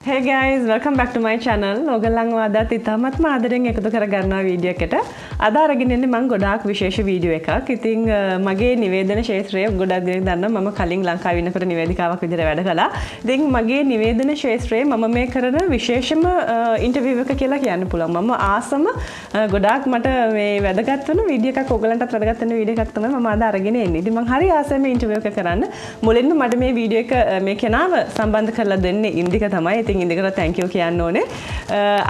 Hey guys, welcome back to my channel. ඔයගොල්ලන්ව අදත් ඉතාමත්ම ආදරෙන් එකතු කරගන්නවා වීඩියෝ එකකට. අද අරගෙන ඉන්නේ මම ගොඩාක් විශේෂ වීඩියෝ එකක්. ඉතින් මගේ නිවේදන ක්ෂේත්‍රය ගොඩක් දෙනෙක් දන්නවා මම කලින් ලංකාවේ ඉන්නකොට නිවේදිකාවක් විදිහට වැඩ කළා. ඉතින් මගේ නිවේදන ක්ෂේත්‍රයේ මම මේ කරන විශේෂම ඉන්ටර්විව් එක කියලා කියන්න පුළුවන්. මම ආසම ගොඩාක් මට මේ වැදගත් වෙන වීඩියෝ එකක් ඔයගොල්ලන්ටත් වැදගත් වෙන වීඩියෝ එකක් තමයි මම අද අරගෙන එන්නේ. ඉතින් මම හරි ආසයි මේ ඉන්ටර්විව් එක කරන්න. මුලින්ම මට මේ වීඩියෝ එක මේ කෙනාව සම්බන්ධ කරලා දෙන්නේ ඉන්දික තමයි. ඉතින් ඉන්දිකට thank you කියන්න ඕනේ.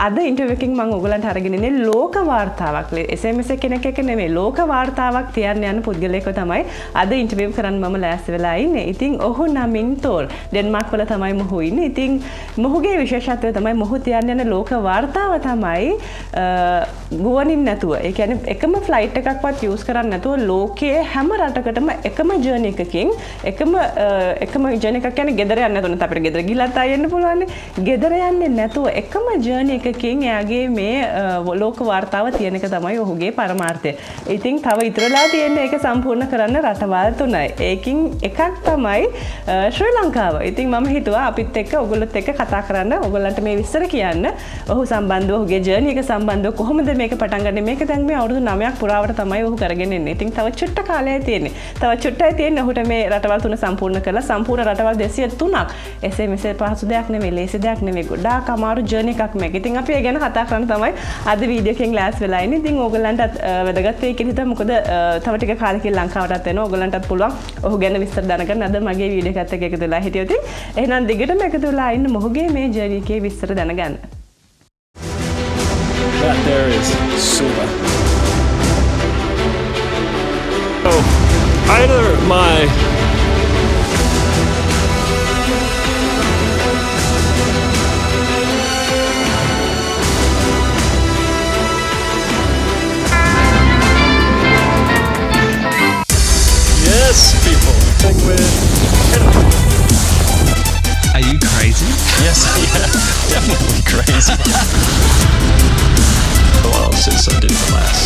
අද ඉන්ටර්විව් එකකින් මම ඔයගලන්ට අරගෙන ඉන්නේ ලෝක වාර්තාවක්. SMS කෙනෙක් එක නෙමෙයි ලෝක වාර්තාවක් තියන්න යන පුද්ගලයෙක් තමයි අද ඉන්ටර්විව් කරන්න මම ලෑස්ති වෙලා ඉන්නේ. ඉතින් ඔහු නමින් Thor ඩෙන්මාර්ක් වල තමයි මොහු ඉන්නේ. ඉතින් මොහුගේ විශේෂත්වය තමයි මොහු තියන්න යන ලෝක වාර්තාව තමයි ගුවනින් නැතුව. ඒ කියන්නේ එකම ෆ්ලයිට් එකක්වත් යූස් කරන්නේ නැතුව ලෝකයේ හැම රටකටම එකම ජර්නි එකකින් එකම ජර්නි එකක් කියන්නේ ගෙදර යන්න නැතුව අපිට ගෙදර ගිහලාත් ආයෙ යන්න පුළුවන්. ගෙදර යන්නේ නැතුව එකම ජර්නි එකකින් එයාගේ මේ ලෝක වාර්තාව තියෙන එක තමයි ඔහුගේ පරමාර්ථය. ඉතින් තව ඉතුරුලා තියෙන එක සම්පූර්ණ කරන්න රටවල් 3යි. ඒකින් එකක් තමයි ශ්‍රී ලංකාව. ඉතින් මම හිතුවා අපිත් එක්ක ඔයගොල්ලොත් එක්ක කතා කරන්න ඔයගොල්ලන්ට මේ විස්තර කියන්න. ඔහු සම්බන්ධව ඔහුගේ ජර්නි එක සම්බන්ධව කොහොමද මේක පටන් ගන්නේ? මේක දැන් මේ අවුරුදු 9ක් පුරාවට තමයි ඔහු කරගෙන ඉන්නේ. ඉතින් තව චුට්ට කාලයයි තියෙන්නේ. තව චුට්ටයි තියෙන්නේ ඔහුට මේ රටවල් 3 සම්පූර්ණ කරලා සම්පූර්ණ රටවල් 203ක්. එසේ මෙසේ පහසු දෙයක් නෙමෙයි, ලේසි දෙයක් නෙමෙයි. ගොඩාක් අමාරු ජර්නි එකක් මේක. ඉතින් අපි ඒ ගැන කතා කරන්න තමයි අද වීඩියෝ එකෙන් ලෑස් වෙලා ඉන්නේ. ඉතින් ඕගොල්ලන්ටත් වැදගත් වෙයි කියලා හිතුවා. මොකද තව ටික කාලෙකින් ලංකාවටත් එනවා. ඕගොල්ලන්ටත් පුළුවන් ඔහු ගැන විස්තර දැනගන්න අද මගේ වීඩියෝ එකත් එක්ක එකතු වෙලා හිටියොත්. එහෙනම් දිගටම එකතු වෙලා ඉන්න මොහුගේ මේ ජර්නි එකේ විස්තර දැනගන්න. That there is Suva. Oh, either my yes, people. Thing with. Are you crazy? Yes, yeah, definitely crazy. A while since I did the last.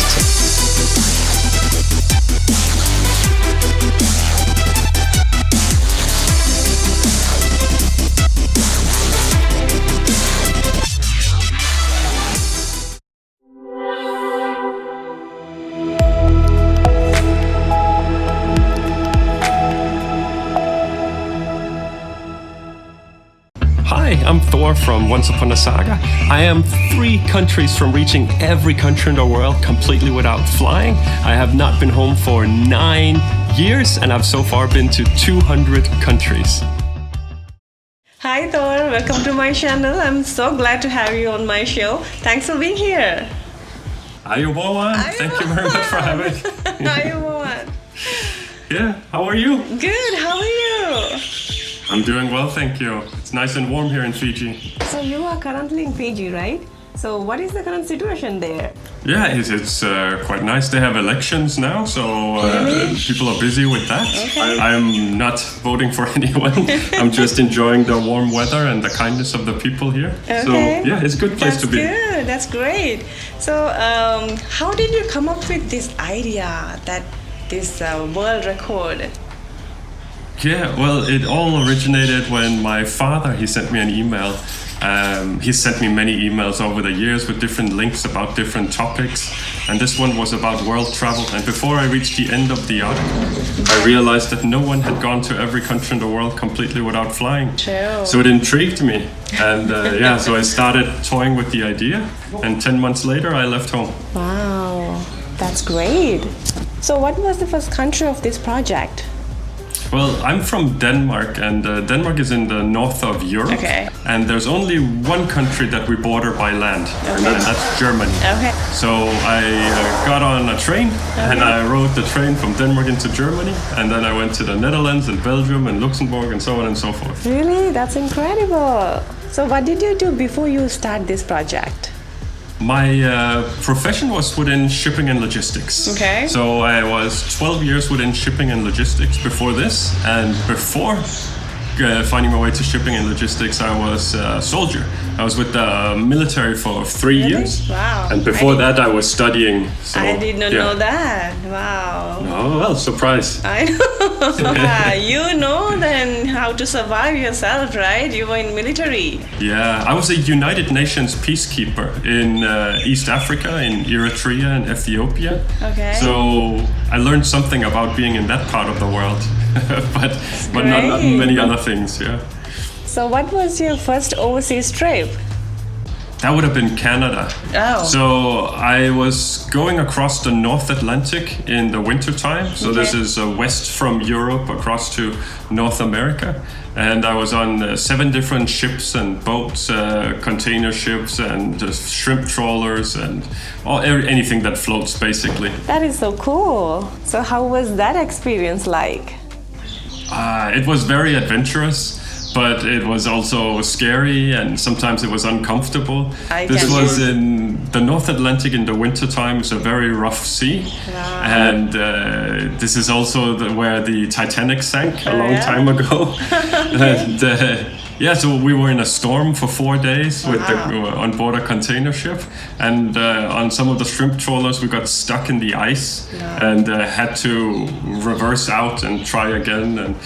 Hi, I'm Thor from Once Upon a Saga. I am 3 countries from reaching every country in the world completely without flying. I have not been home for 9 years and I've so far been to 200 countries. Hi Thor, welcome to my channel. I'm so glad to have you on my show. Thanks for being here. Ayubowan, thank you very much for having me. Ayubowan. Yeah, how are you? Good, how are you? I'm doing well, thank you. It's nice and warm here in Fiji. So you are currently in Fiji, right? So what is the current situation there? Yeah, it's quite nice. They have elections now, so people are busy with that. Okay. I'm not voting for anyone. I'm just enjoying the warm weather and the kindness of the people here. Okay. So yeah, it's a good place to be. That's good. That's great. So how did you come up with this idea that this world record? Yeah, well, it all originated when my father, he sent me an email. He sent me many emails over the years with different links about different topics. And this one was about world travel. And before I reached the end of the article, I realized that no one had gone to every country in the world completely without flying. True. So it intrigued me. And yeah, so I started toying with the idea. And 10 months later, I left home. Wow, that's great. So what was the first country of this project? Well, I'm from Denmark, and Denmark is in the north of Europe. Okay. And there's only one country that we border by land, and that's Germany. Okay. So I got on a train, and I rode the train from Denmark into Germany, and then I went to the Netherlands and Belgium and Luxembourg and so on and so forth. Really? That's incredible. So what did you do before you start this project? My profession was within shipping and logistics. Okay. So I was 12 years within shipping and logistics before this, and before finding my way to shipping and logistics, I was a soldier. I was with the military for 3 years. Wow. And before that, I was studying. So, I did not know that. Wow. Oh, well, surprise. I know. You know then how to survive yourself, right? You were in military. Yeah, I was a United Nations peacekeeper in East Africa, in Eritrea and Ethiopia. Okay. So I learned something about being in that part of the world, but not many other things. Yeah. So what was your first overseas trip? That would have been Canada. Oh. So I was going across the North Atlantic in the winter time. So this is west from Europe across to North America. And I was on 7 different ships and boats, container ships and shrimp trawlers and anything that floats basically. That is so cool. So how was that experience like? It was very adventurous. But it was also scary and sometimes it was uncomfortable. This was in the North Atlantic in the winter time. It's a very rough sea. Wow. And this is also where the Titanic sank a long time ago. And so we were in a storm for 4 days with on board a container ship. And on some of the shrimp trawlers, we got stuck in the ice and had to reverse out and try again. And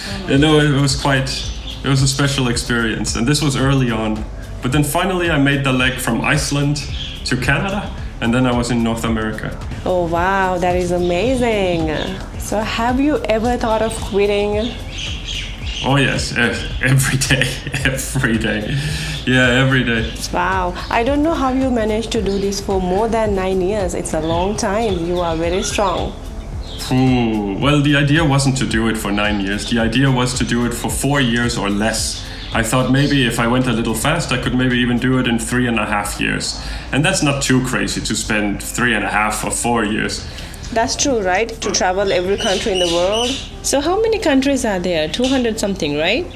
it was a special experience, and this was early on. But then finally I made the leg from Iceland to Canada, and then I was in North America. Oh wow, that is amazing. So have you ever thought of quitting? Oh yes, every day, every day. Yeah, every day. Wow, I don't know how you managed to do this for more than 9 years. It's a long time. You are very strong. Well, the idea wasn't to do it for 9 years. The idea was to do it for 4 years or less. I thought maybe if I went a little fast, I could maybe even do it in 3.5 years. And that's not too crazy to spend 3.5 or 4 years. That's true, right? To travel every country in the world. So how many countries are there? 200 something, right?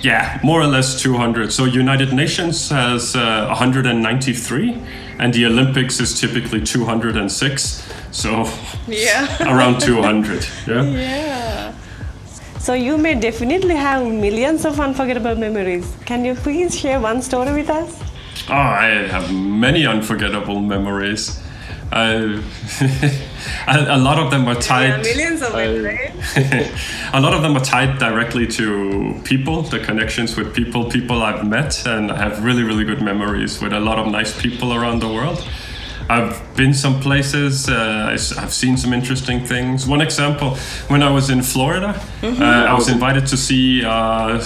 Yeah, more or less 200. So United Nations has 193, and the Olympics is typically 206. So around 200. Yeah. Yeah. So you may definitely have millions of unforgettable memories. Can you please share one story with us? Oh, I have many unforgettable memories. A lot of them are tied. Millions of them, right? A lot of them are tied directly to people, the connections with people I've met, and I have really, really good memories with a lot of nice people around the world. I've been some places, I've seen some interesting things. One example, when I was in Florida, I was invited to see a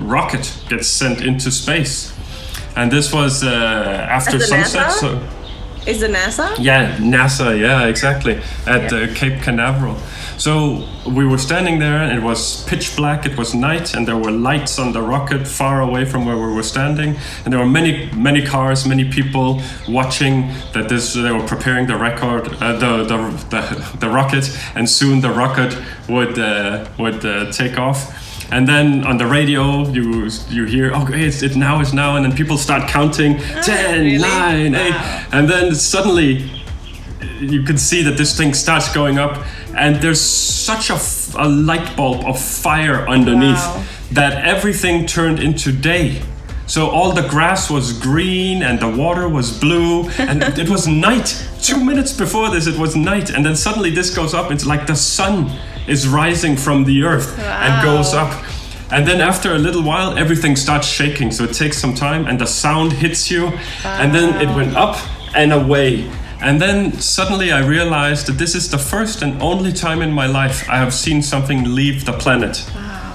rocket get sent into space. And this was after sunset. So, is it NASA? Yeah, NASA, yeah, exactly, at Cape Canaveral. So we were standing there and it was pitch black, it was night, and there were lights on the rocket far away from where we were standing. And there were many cars, many people watching that they were preparing the rocket, and soon the rocket would take off. And then on the radio, you hear, okay, it's now, and then people start counting, 10, really? 9, 8, and then suddenly you can see that this thing starts going up, and there's such a light bulb of fire underneath that everything turned into day. So all the grass was green and the water was blue, and it was night. 2 minutes before this, it was night, and then suddenly this goes up. It's like the sun is rising from the earth and goes up. And then after a little while, everything starts shaking. So it takes some time, and the sound hits you, and then it went up and away. And then suddenly I realized that this is the first and only time in my life I have seen something leave the planet.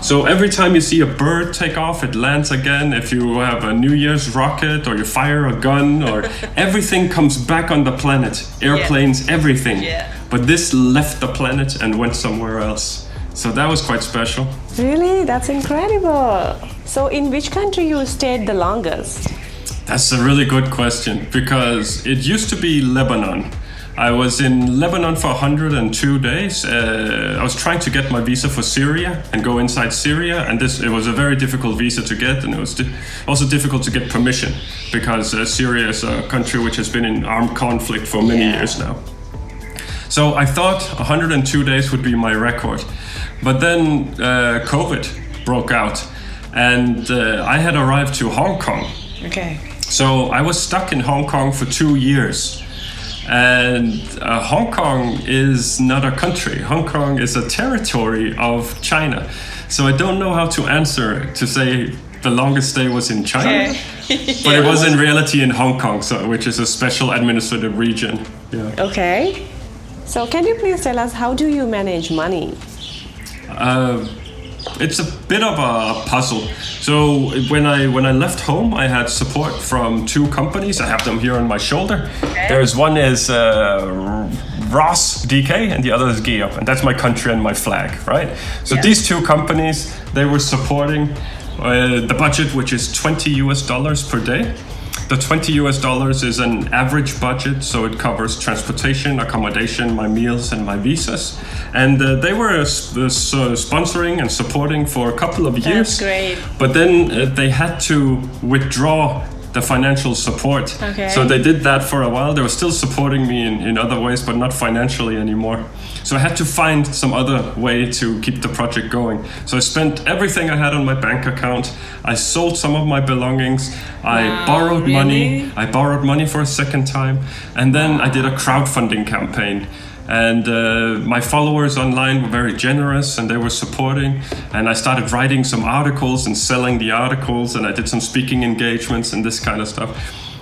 So every time you see a bird take off, it lands again. If you have a New Year's rocket or you fire a gun, or everything comes back on the planet, airplanes, everything. But this left the planet and went somewhere else. So that was quite special. Really? That's incredible. So in which country you stayed the longest? That's a really good question, because it used to be Lebanon. I was in Lebanon for 102 days. I was trying to get my visa for Syria and go inside Syria, and it was a very difficult visa to get, and it was also difficult to get permission, because Syria is a country which has been in armed conflict for many years now. So I thought 102 days would be my record. But then COVID broke out, and I had arrived to Hong Kong. Okay. So I was stuck in Hong Kong for 2 years. And Hong Kong is not a country. Hong Kong is a territory of China. So I don't know how to answer to say the longest stay was in China, but it was in reality in Hong Kong, which is a special administrative region. Yeah. Okay. So can you please tell us, how do you manage money? It's a bit of a puzzle. So when I left home, I had support from 2 companies. I have them here on my shoulder. Okay. There's one is Ross DK and the other is Geop, and that's my country and my flag, right? So these 2 companies, they were supporting the budget, which is $20 per day. The $20 is an average budget, so it covers transportation, accommodation, my meals, and my visas. And they were sponsoring and supporting for a couple of years. That's great. But then they had to withdraw the financial support. Okay. So they did that for a while. They were still supporting me in other ways, but not financially anymore. So I had to find some other way to keep the project going. So I spent everything I had on my bank account. I sold some of my belongings. I borrowed money. I borrowed money for a second time. And then I did a crowdfunding campaign. And my followers online were very generous and they were supporting. And I started writing some articles and selling the articles, and I did some speaking engagements and this kind of stuff.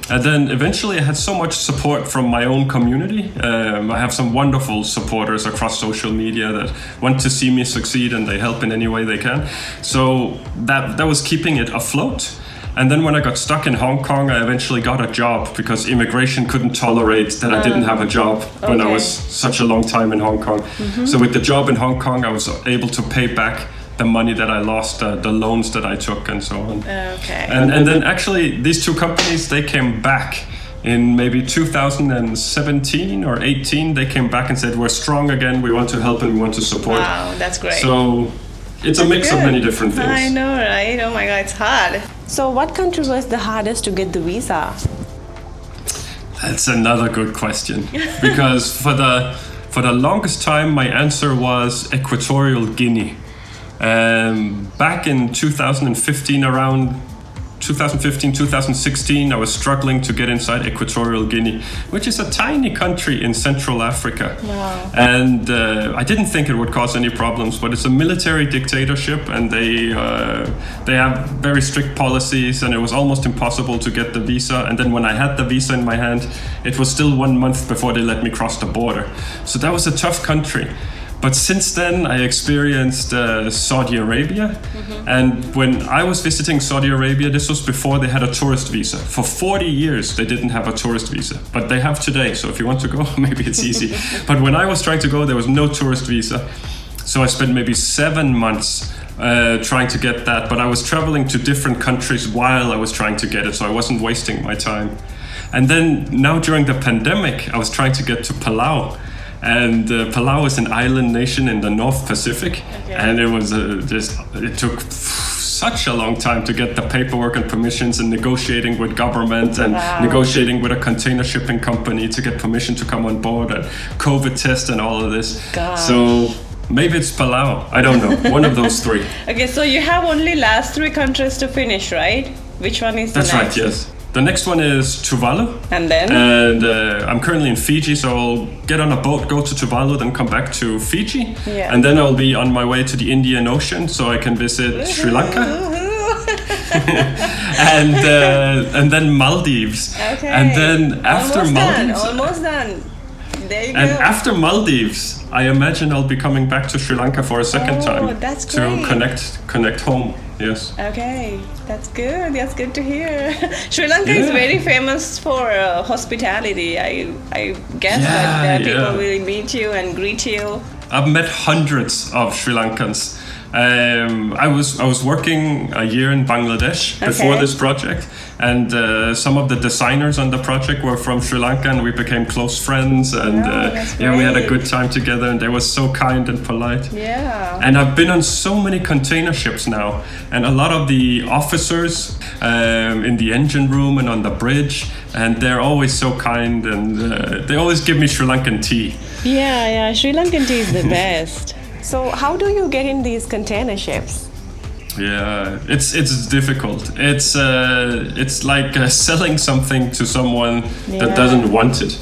And then eventually I had so much support from my own community. I have some wonderful supporters across social media that want to see me succeed, and they help in any way they can. So that was keeping it afloat. And then when I got stuck in Hong Kong, I eventually got a job because immigration couldn't tolerate that I didn't have a job when I was such a long time in Hong Kong. Mm-hmm. So with the job in Hong Kong, I was able to pay back the money that I lost, the loans that I took, and so on. Okay. And then actually these 2 companies, they came back in maybe 2017 or 18. They came back and said, we're strong again, we want to help and we want to support. Wow, that's great. So it's a mix of many different things. I know, right? Oh my God, it's hard. So what country was the hardest to get the visa? That's another good question. Because for the longest time, my answer was Equatorial Guinea. Back in 2015, around 2015, 2016, I was struggling to get inside Equatorial Guinea, which is a tiny country in Central Africa. Wow. And I didn't think it would cause any problems, but it's a military dictatorship, and they have very strict policies, and it was almost impossible to get the visa. And then when I had the visa in my hand, it was still 1 month before they let me cross the border. So that was a tough country. But since then, I experienced Saudi Arabia. Mm-hmm. And when I was visiting Saudi Arabia, this was before they had a tourist visa. For 40 years, they didn't have a tourist visa. But they have today. So if you want to go, maybe it's easy. But when I was trying to go, there was no tourist visa. So I spent maybe 7 months trying to get that. But I was traveling to different countries while I was trying to get it. So I wasn't wasting my time. And then now during the pandemic, I was trying to get to Palau. And Palau is an island nation in the North Pacific, and it was it took such a long time to get the paperwork and permissions and negotiating with government and negotiating with a container shipping company to get permission to come on board and COVID test and all of this. God. So maybe it's Palau. I don't know. One of those 3. Okay, so you have only last 3 countries to finish, right? Which one is the next? That's right, yes. The next one is Tuvalu. And then? And I'm currently in Fiji, so I'll get on a boat, go to Tuvalu, then come back to Fiji. Yeah. And then I'll be on my way to the Indian Ocean, so I can visit Sri Lanka. and then Maldives. Okay. And then after Maldives... Almost done. There you go. And after Maldives, I imagine I'll be coming back to Sri Lanka for a second time. That's great. To connect home. Yes. Okay, that's good. That's good to hear. Sri Lanka is very famous for hospitality. I guess that people will meet you and greet you. I've met hundreds of Sri Lankans. I was working a year in Bangladesh before this project, and some of the designers on the project were from Sri Lanka, and we became close friends, and we had a good time together, and they were so kind and polite. Yeah. And I've been on so many container ships now, and a lot of the officers in the engine room and on the bridge, and they're always so kind, and they always give me Sri Lankan tea. Yeah, Sri Lankan tea is the best. So how do you get in these container ships? Yeah, it's difficult. It's like selling something to someone that doesn't want it.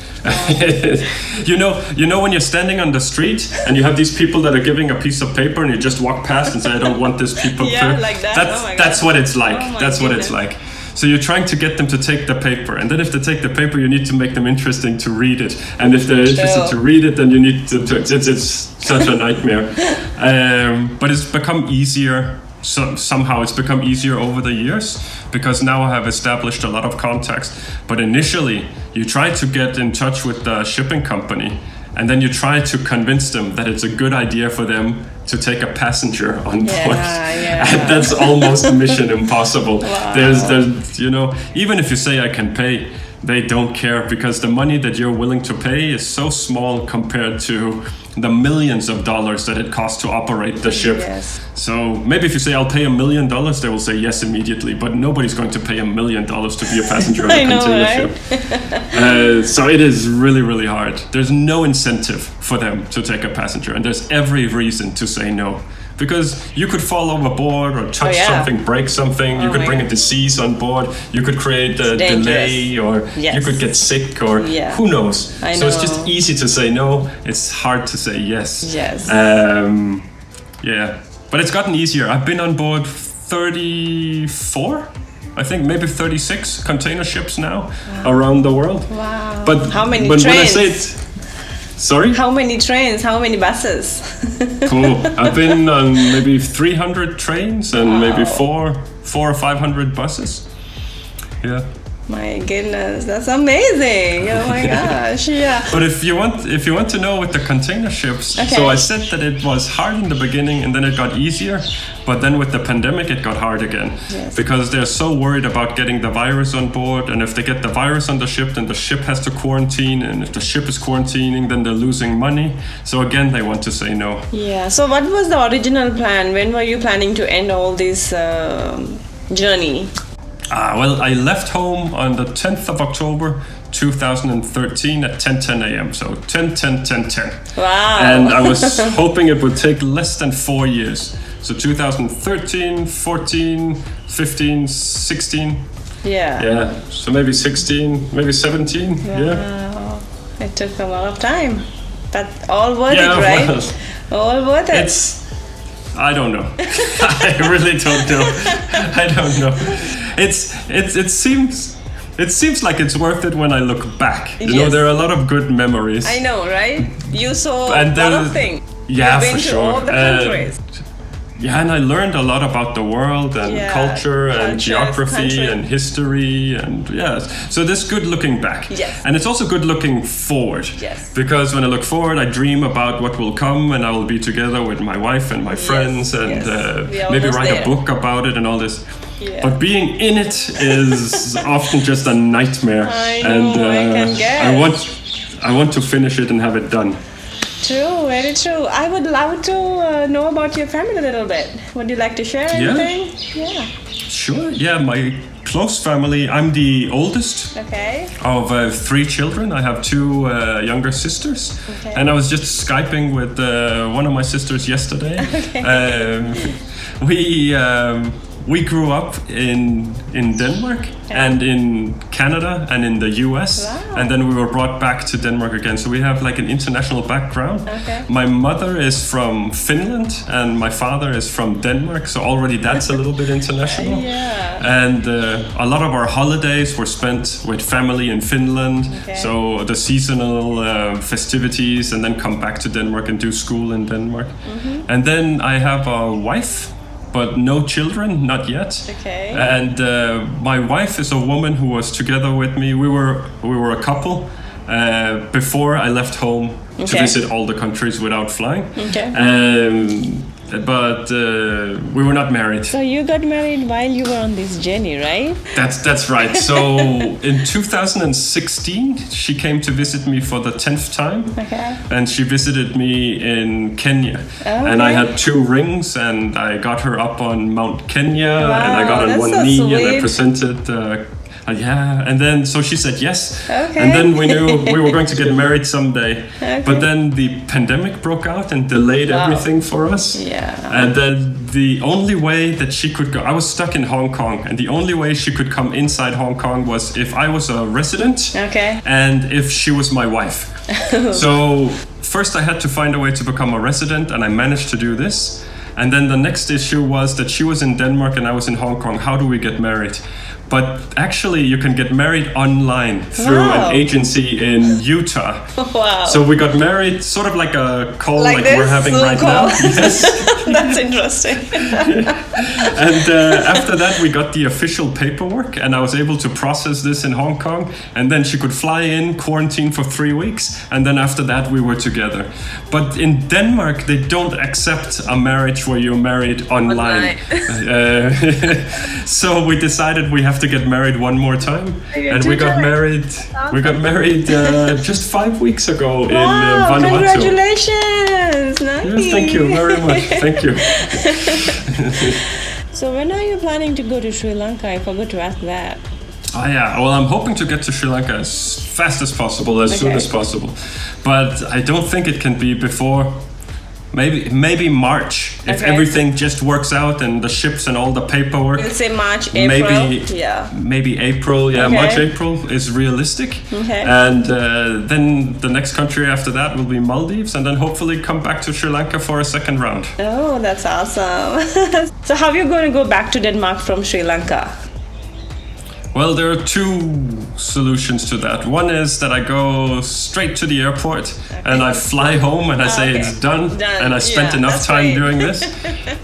you know when you're standing on the street and you have these people that are giving a piece of paper and you just walk past and say, I don't want this people. Yeah, like that. That's what it's like. That's what it's like. So you're trying to get them to take the paper, and then if they take the paper, you need to make them interesting to read it. And if they're interested to read it, then you need to. It's such a nightmare. But it's become easier. So somehow it's become easier over the years because now I have established a lot of contacts. But initially, you try to get in touch with the shipping company, and then you try to convince them that it's a good idea for them to take a passenger on board. And that's almost mission impossible. Wow. There's even if you say I can pay, they don't care because the money that you're willing to pay is so small compared to the millions of dollars that it costs to operate the ship. Yes. So maybe if you say I'll pay $1 million, they will say yes immediately, but nobody's going to pay $1 million to be a passenger on a container ship. So it is really, really hard. There's no incentive for them to take a passenger, and there's every reason to say no. Because you could fall overboard or touch something, break something, you could bring a disease on board, you could create a delay, or you could get sick, or who knows. So it's just easy to say no, it's hard to say yes. But it's gotten easier. I've been on board 34, I think maybe 36 container ships now around the world. Wow. But how many trains? When I say it, sorry? How many trains? How many buses? Cool. I've been on maybe 300 trains and maybe 400 or 500 buses. Yeah. My goodness, that's amazing! Oh my gosh, But if you want to know with the container ships, so I said that it was hard in the beginning and then it got easier, but then with the pandemic it got hard again because they're so worried about getting the virus on board, and if they get the virus on the ship, then the ship has to quarantine, and if the ship is quarantining, then they're losing money. So again, they want to say no. Yeah. So what was the original plan? When were you planning to end all this journey? Well, I left home on the 10th of October 2013 at 10:10 a.m. So 10:10. Wow. And I was hoping it would take less than 4 years. So 2013, 14, 15, 16. Yeah. So maybe 16, maybe 17. Wow. Yeah. It took a lot of time. But all worth it, right? Well, all worth it. I don't know. I really don't know. I don't know. It seems like it's worth it when I look back. You know, there are a lot of good memories. I know, right? You saw a lot of things. Yeah, You've been for to sure. all the countries. And I learned a lot about the world and culture and geography and history and so this good looking back. And it's also good looking forward. Because when I look forward, I dream about what will come, and I will be together with my wife and my friends and maybe write a book about it and all this. But being in it is often just a nightmare. I know, I can guess. I want to finish it and have it done. True, very true. I would love to know about your family a little bit. Would you like to share anything? Yeah. Sure. Yeah, my close family. I'm the oldest of 3 children. I have 2 younger sisters, and I was just Skyping with one of my sisters yesterday. We grew up in Denmark and in Canada and in the US, and then we were brought back to Denmark again. So we have like an international background. My mother is from Finland and my father is from Denmark, so already that's a little bit international. And a lot of our holidays were spent with family in Finland, so the seasonal festivities, and then come back to Denmark and do school in Denmark. And then I have a wife, but no children, not yet. And my wife is a woman who was together with me. We were a couple before I left home to visit all the countries without flying. But we were not married. So you got married while you were on this journey, right? That's right. So in 2016, she came to visit me for the 10th time. And she visited me in Kenya. And I had 2 rings, and I got her up on Mount Kenya, and I got on one knee, and I presented Yeah. And then, so she said yes. Okay. And then we knew we were going to get married someday. Okay. But then the pandemic broke out and delayed everything for us. Yeah. And then the only way that she could go, I was stuck in Hong Kong, and the only way she could come inside Hong Kong was if I was a resident. Okay. And if she was my wife. So first I had to find a way to become a resident, and I managed to do this. And then the next issue was that she was in Denmark and I was in Hong Kong. How do we get married? But actually, you can get married online through an agency in Utah. Wow. So we got married sort of like a call like this we're having Zoom right call. now. Yes. That's interesting. And after that, we got the official paperwork, and I was able to process this in Hong Kong. And then she could fly in, quarantine for 3 weeks, and then after that, we were together. But in Denmark, they don't accept a marriage where you're married online. So we decided we have to get married one more time, and we got married. We got married just 5 weeks ago in Vanuatu. Congratulations! Nice. Yes, thank you very much. Thank you. So when are you planning to go to Sri Lanka? I forgot to ask that. Oh yeah, well, I'm hoping to get to Sri Lanka as fast as possible, as soon as possible. But I don't think it can be before maybe March, if everything just works out and the ships and all the paperwork. You'll say March, April. Maybe April. Yeah, March, April is realistic. Okay. And then the next country after that will be Maldives, and then hopefully come back to Sri Lanka for a second round. Oh, that's awesome. So how are you going to go back to Denmark from Sri Lanka? Well, there are two solutions to that. One is that I go straight to the airport and I fly home and I say it's done. And I spent enough time doing this.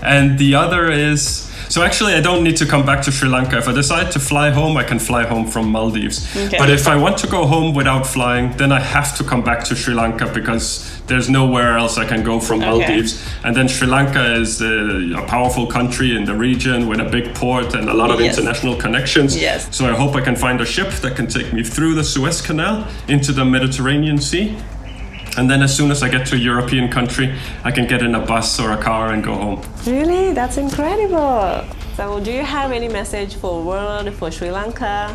And the other is, so actually I don't need to come back to Sri Lanka. If I decide to fly home, I can fly home from Maldives. Okay. But if I want to go home without flying, then I have to come back to Sri Lanka because there's nowhere else I can go from Maldives. And then Sri Lanka is a powerful country in the region with a big port and a lot of international connections. Yes. So I hope I can find a ship that can take me through the Suez Canal into the Mediterranean Sea. And then as soon as I get to a European country, I can get in a bus or a car and go home. Really? That's incredible. So do you have any message for world, for Sri Lanka?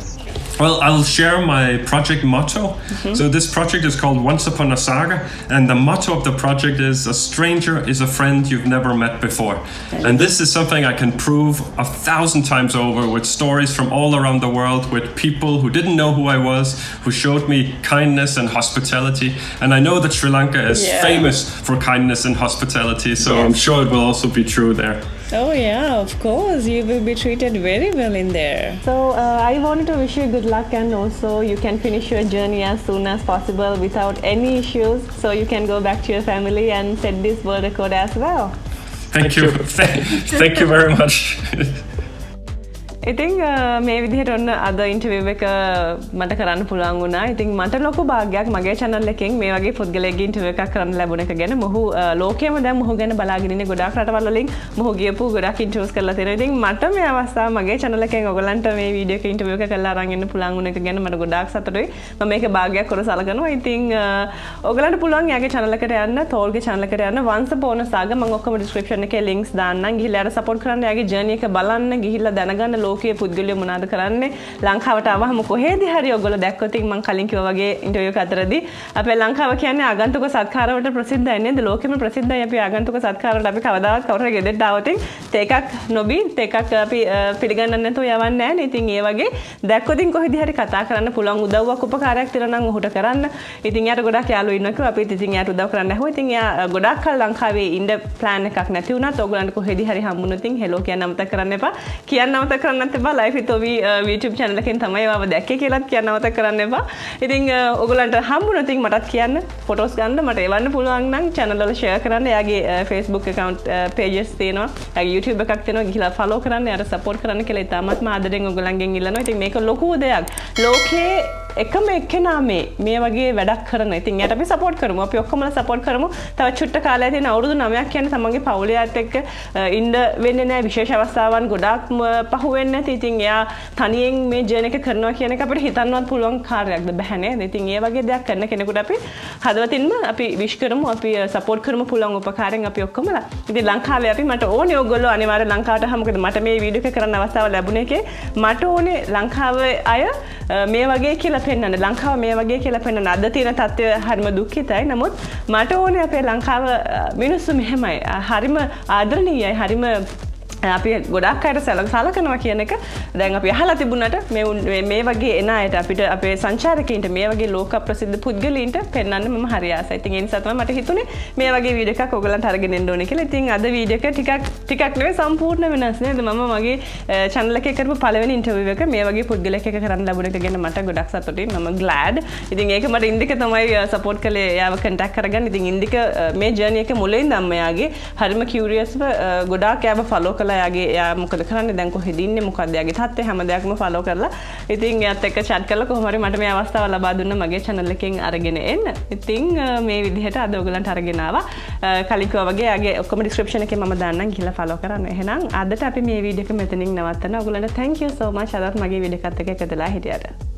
Well, I'll share my project motto. So this project is called Once Upon a Saga, and the motto of the project is, a stranger is a friend you've never met before. And this is something I can prove 1,000 times over with stories from all around the world, with people who didn't know who I was, who showed me kindness and hospitality. And I know that Sri Lanka is famous for kindness and hospitality, so I'm sure it will also be true there. Oh yeah, of course. You will be treated very well in there. So I wanted to wish you good luck, and also you can finish your journey as soon as possible without any issues, so you can go back to your family and set this world record as well. Thank you. Thank you very much. ඉතින් මේ විදිහට ඔන්න අද interview එක මට කරන්න පුළුවන් වුණා. ඉතින් මට ලොකු භාග්යක් මගේ channel එකෙන් මේ වගේ පුද්ගලයෙක්ගේ ඉන්ටර්විව් එකක් කරන්න ලැබුණ එක ගැන. මොහු ලෝකෙම දැන් මොහු ගැන බලාගෙන ඉන්නේ ගොඩාක් රටවල් වලින්. මොහු ගියපු ගොඩාක් ඉන්ටර්විව්ස් කරලා තියෙනවා. ඉතින් මට මේ අවස්ථාව මගේ channel එකෙන් ඔයගලන්ට මේ වීඩියෝ එක ඉන්ටර්විව් එක කරලා අරන් එන්න පුළුවන් වුණ එක ගැන මට ගොඩාක් සතුටුයි. මම මේක භාග්යක් කර සලකනවා. ඉතින් ඔයගලන්ට පුළුවන් යාගේ channel එකට යන්න, Thorගේ channel එකට යන්න. Once Upon a Saga මම ඔක්කොම description එකේ links දාන්නම්. ගිහිල්ලා යාට support කරන්න, යාගේ journey එක බලන්න, ගිහිල්ලා දැනගන්න ලෝකයේ පුද්ගලයෝ මොනවද කරන්නේ. ලංකාවට ආවම කොහෙදී හරි ඔයගොල්ලෝ දැක්කොත් මම කලින් කිව්වා වගේ ඉන්ටර්විව් එක අතරදී අපේ ලංකාව කියන්නේ ආගන්තුක සත්කාරවලට ප්‍රසිද්ධයි නේද? ලෝකෙම ප්‍රසිද්ධයි අපි ආගන්තුක සත්කාරවලට. අපි කවදාවත් කවුරුහරි ගෙදරට ආවොත් තේකක් නොබී තේකක් අපි පිළිගන්නන්නේ නැතුව යවන්නේ නැහැ නේ. ඉතින් ඒ වගේ දැක්කොත් කොහෙදී හරි කතා කරන්න පුළුවන් උදව්වක් උපකාරයක් තියෙනවා නම් ඔහුට කරන්න. ඉතින් යාට ගොඩක් යාළුවෝ ඉන්නවා කිව්වා අපිත් ඉතින් යාට උදව් කරන්න ඇහුවා. ඉතින් යා ගොඩක් කල් ලංකාවේ ඉන්න ප්ලෑන් එකක් නැති වුණත් ඔයගලන්ට කොහෙදී හරි හම්බුනොත් ඉතින් හෙලෝ කියන්න අමතක කරන්න එපා. කියන්න අමතක කරන්නත් එපා. ලයිෆ් විත් ඔවි YouTube channel එකෙන් තමයි ඒවව දැක්කේ කියලාත් කියන්න අමතක කරන්න එපා. ඉතින් ඔයගලන්ට හම්බුනොත් ඉතින් මටත් කියන්න ෆොටෝස් ගන්න මට එවන්න පුළුවන් නම් channel වල share කරන්න. එයාගේ Facebook account pages තියෙනවා. එයාගේ YouTube එකක් තියෙනවා. ගිහලා follow කරන්න, එයාට support කරන්න කියලා ඉතාමත්ම ආදරෙන් ඔයගලන්ගෙන් ඉල්ලනවා. ඉතින් මේක ලොකු දෙයක්. ලෝකේ එකම එක්කෙනා මේ වගේ වැඩක් කරන. ඉතින් එයාට අපි සපෝට් කරමු. අපි ඔක්කොමලා සපෝට් කරමු. තව චුට්ට කාලයක් තියෙන අවුරුදු 9ක් කියන්නේ තමන්ගේ පවුලේ අයත් එක්ක ඉන්න වෙන්නේ නැහැ. විශේෂ අවස්ථාවන් ගොඩාක් පහු වෙන්නේ නැති. ඉතින් එයා තනියෙන් මේ ජර්නි එක කරනවා කියන එක අපිට හිතන්නවත් පුළුවන් කාර්යයක්ද බෑ නේද? ඉතින් ඒ වගේ දෙයක් කරන කෙනෙකුට අපි හදවතින්ම අපි විශ් කරමු. අපි සපෝට් කරමු පුළුවන් උපකාරයෙන් අපි ඔක්කොමලා. ඉතින් ලංකාවේ අපි මට ඕනේ ඔයගොල්ලෝ අනිවාර්යෙන් ලංකාවට හමු. මොකද මට මේ වීඩියෝ එක කරන්න අවස්ථාව ලැබුණේ එකේ මට ඕනේ ලංකාවේ අය මේ වගේ කියලා පෙන්වන්න. ලංකාව මේ වගේ කියලා පෙන්වන්න. අද තියෙන තත්ත්වය හරිම දුක්ඛිතයි. නමුත් මට ඕනේ අපේ ලංකාව මිනිස්සු මෙහෙමයි. හරිම ආදරණීයයි. හරිම අපි ගොඩක් අයට සලකනවා කියන එක දැන් අපි අහලා තිබුණාට මේ වගේ එන අයට අපිට අපේ සංචාරකයින්ට මේ වගේ ලෝක ප්‍රසිද්ධ පුද්ගලයින්ට පෙන්වන්න මම හරි ආසයි. ඉතින් ඒ නිසා තමයි මට හිතුනේ මේ වගේ වීඩියෝ එකක් ඔයගලන්ට අරගෙන එන්න ඕනේ කියලා. ඉතින් අද වීඩියෝ එක ටිකක් නෙවෙයි සම්පූර්ණ වෙනස් නේද? මම මගේ channel එකේ කරපු පළවෙනි ඉන්ටර්විව් එක මේ වගේ පුද්ගලයෙක් එක කරන්න ලැබුණ එක ගැන මට ගොඩක් සතුටුයි. මම glad. ඉතින් ඒක මට ඉන්දික තමයි සපෝට් කළේ එයාව contact කරගන්න. ඉතින් ඉන්දික මේ ජර්නි එක මුලින් ඉඳන්ම එයාගේ හරිම curious ගොඩාක් එයාව follow කළා. එයා මොකද කරන්නේ දැන් කොහෙද ඉන්නේ මොකක්ද එයාගේ තත්ත්වය හැම දෙයක්ම ෆලෝ කරලා ඉතින් එයාත් එක්ක chat කරලා කොහොම හරි මට මේ අවස්ථාව ලබා දුන්න මගේ channel එකෙන් අරගෙන එන්න. ඉතින් මේ විදිහට අද ඔයගලන්ට අරගෙන ආවා. කලින් කිව්වා වගේ එයාගේ ඔක්කොම description එකේ මම දාන්නම් ගිහලා ෆලෝ කරන්න. එහෙනම් අදට අපි මේ වීඩියෝ එක මෙතනින් නවත්තනවා. ඔයගලන්ට thank you so much අදත් මගේ වීඩියෝ එකත් එක්ක එකතුලා හිටියට.